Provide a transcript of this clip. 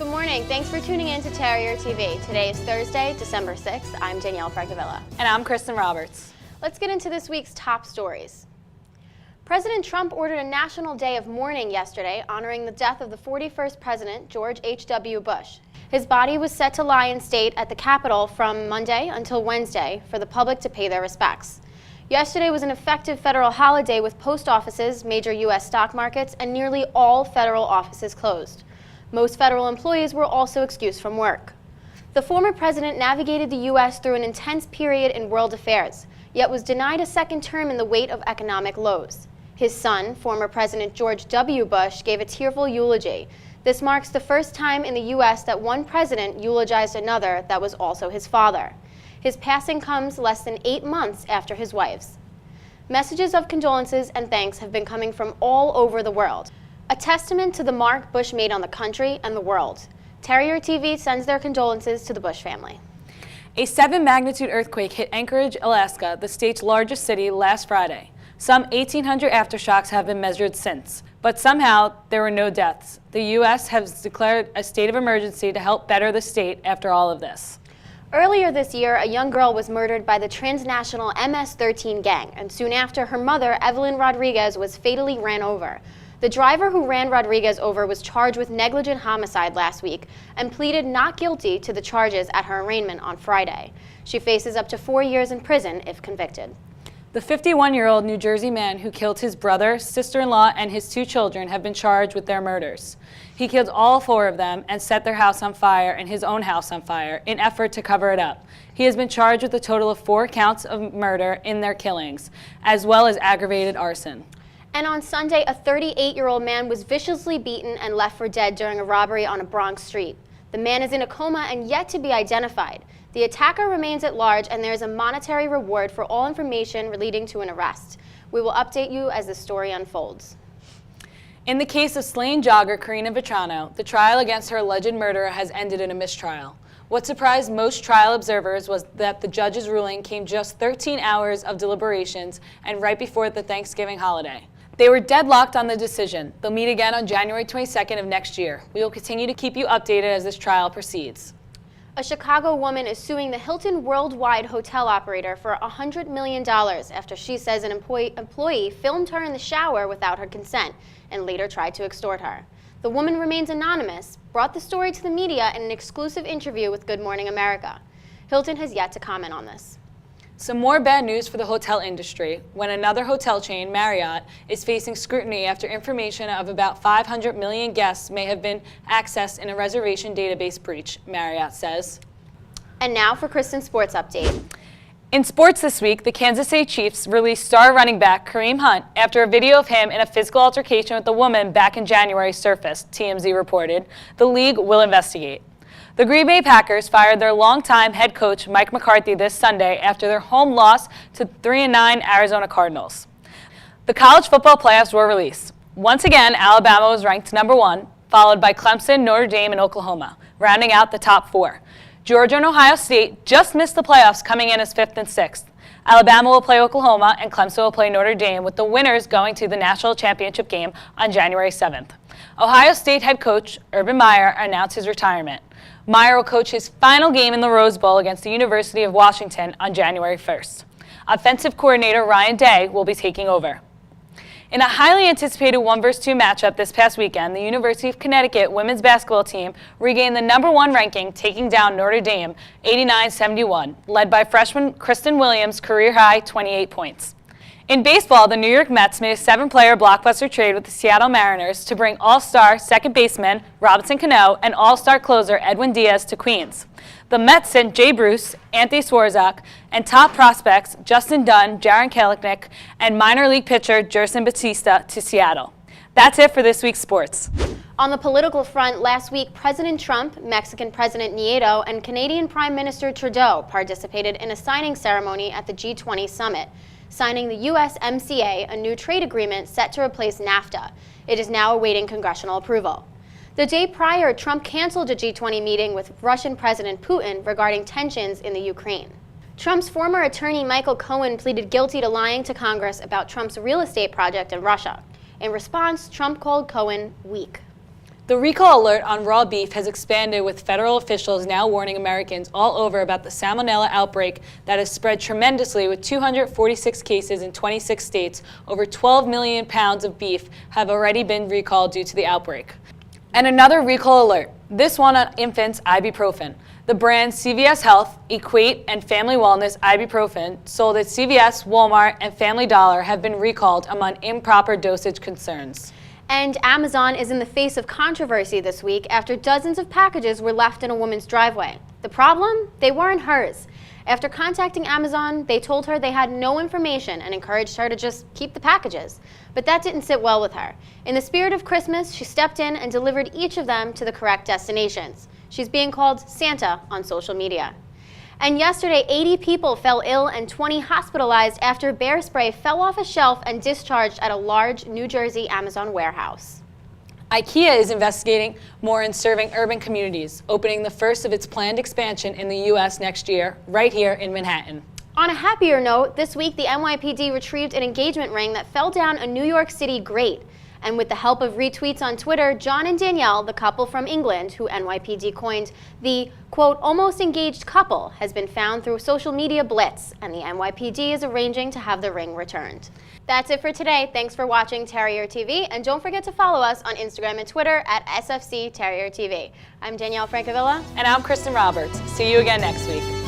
Good morning. Thanks for tuning in to Terrier TV. Today is Thursday, December 6th. I'm Danielle Francavilla. And I'm Kristen Roberts. Let's get into this week's top stories. President Trump ordered a national day of mourning yesterday, honoring the death of the 41st President, George H.W. Bush. His body was set to lie in state at the Capitol from Monday until Wednesday for the public to pay their respects. Yesterday was an effective federal holiday with post offices, major U.S. stock markets, and nearly all federal offices closed. Most federal employees were also excused from work. The former president navigated the U.S. through an intense period in world affairs, yet was denied a second term in the weight of economic lows. His son, former President George W. Bush, gave a tearful eulogy. This marks the first time in the U.S. that one president eulogized another that was also his father. His passing comes less than 8 months after his wife's. Messages of condolences and thanks have been coming from all over the world, a testament to the mark Bush made on the country and the world. Terrier TV sends their condolences to the Bush family. A 7-magnitude earthquake hit Anchorage, Alaska, the state's largest city, last Friday. Some 1,800 aftershocks have been measured since, but somehow there were no deaths. The U.S. has declared a state of emergency to help better the state after all of this. Earlier this year, a young girl was murdered by the transnational MS-13 gang, and soon after, her mother, Evelyn Rodriguez, was fatally ran over. The driver who ran Rodriguez over was charged with negligent homicide last week and pleaded not guilty to the charges at her arraignment on Friday. She faces up to 4 years in prison if convicted. The 51-year-old New Jersey man who killed his brother, sister-in-law, and his 2 children have been charged with their murders. He killed all 4 of them and set their house on fire and his own house on fire in effort to cover it up. He has been charged with a total of 4 counts of murder in their killings, as well as aggravated arson. And on Sunday, a 38-year-old man was viciously beaten and left for dead during a robbery on a Bronx street. The man is in a coma and yet to be identified. The attacker remains at large, and there is a monetary reward for all information leading to an arrest. We will update you as the story unfolds. In the case of slain jogger Karina Vetrano, the trial against her alleged murderer has ended in a mistrial. What surprised most trial observers was that the judge's ruling came just 13 hours of deliberations and right before the Thanksgiving holiday. They were deadlocked on the decision. They'll meet again on January 22nd of next year. We will continue to keep you updated as this trial proceeds. A Chicago woman is suing the Hilton Worldwide hotel operator for $100 million after she says an employee filmed her in the shower without her consent and later tried to extort her. The woman remains anonymous, brought the story to the media in an exclusive interview with Good Morning America. Hilton has yet to comment on this. Some more bad news for the hotel industry when another hotel chain, Marriott, is facing scrutiny after information of about 500 million guests may have been accessed in a reservation database breach, Marriott says. And now for Kristen's sports update. In sports this week, the Kansas City Chiefs released star running back Kareem Hunt after a video of him in a physical altercation with a woman back in January surfaced, TMZ reported. The league will investigate. The Green Bay Packers fired their longtime head coach Mike McCarthy this Sunday after their home loss to 3-9 Arizona Cardinals. The college football playoffs were released. Once again, Alabama was ranked number 1, followed by Clemson, Notre Dame, and Oklahoma, rounding out the top 4. Georgia and Ohio State just missed the playoffs, coming in as 5th and 6th. Alabama will play Oklahoma, and Clemson will play Notre Dame, with the winners going to the national championship game on January 7th. Ohio State head coach Urban Meyer announced his retirement. Meyer will coach his final game in the Rose Bowl against the University of Washington on January 1st. Offensive coordinator Ryan Day will be taking over. In a highly anticipated 1-versus-2 matchup this past weekend, the University of Connecticut women's basketball team regained the number 1 ranking, taking down Notre Dame 89-71, led by freshman Kristen Williams' career-high 28 points. In baseball, the New York Mets made a 7-player blockbuster trade with the Seattle Mariners to bring all-star second baseman Robinson Cano and all-star closer Edwin Diaz to Queens. The Mets sent Jay Bruce, Anthony Swarzak, and top prospects Justin Dunn, Jaron Kelenic, and minor league pitcher Jerson Batista to Seattle. That's it for this week's sports. On the political front, last week, President Trump, Mexican President Nieto, and Canadian Prime Minister Trudeau participated in a signing ceremony at the G20 summit, signing the USMCA, a new trade agreement set to replace NAFTA. It is now awaiting congressional approval. The day prior, Trump canceled a G20 meeting with Russian President Putin regarding tensions in the Ukraine. Trump's former attorney Michael Cohen pleaded guilty to lying to Congress about Trump's real estate project in Russia. In response, Trump called Cohen weak. The recall alert on raw beef has expanded, with federal officials now warning Americans all over about the salmonella outbreak that has spread tremendously, with 246 cases in 26 states. Over 12 million pounds of beef have already been recalled due to the outbreak. And another recall alert, this one on infants' ibuprofen. The brands CVS Health, Equate, and Family Wellness ibuprofen sold at CVS, Walmart, and Family Dollar have been recalled among improper dosage concerns. And Amazon is in the face of controversy this week after dozens of packages were left in a woman's driveway. The problem? They weren't hers. After contacting Amazon, they told her they had no information and encouraged her to just keep the packages. But that didn't sit well with her. In the spirit of Christmas, she stepped in and delivered each of them to the correct destinations. She's being called Santa on social media. And yesterday, 80 people fell ill and 20 hospitalized after bear spray fell off a shelf and discharged at a large New Jersey Amazon warehouse. IKEA is investigating more in serving urban communities, opening the first of its planned expansion in the U.S. next year, right here in Manhattan. On a happier note, this week the NYPD retrieved an engagement ring that fell down a New York City grate. And with the help of retweets on Twitter, John and Danielle, the couple from England, who NYPD coined the, quote, almost engaged couple, has been found through a social media blitz, and the NYPD is arranging to have the ring returned. That's it for today. Thanks for watching Terrier TV, and don't forget to follow us on Instagram and Twitter at SFC Terrier TV. I'm Danielle Francavilla. And I'm Kristen Roberts. See you again next week.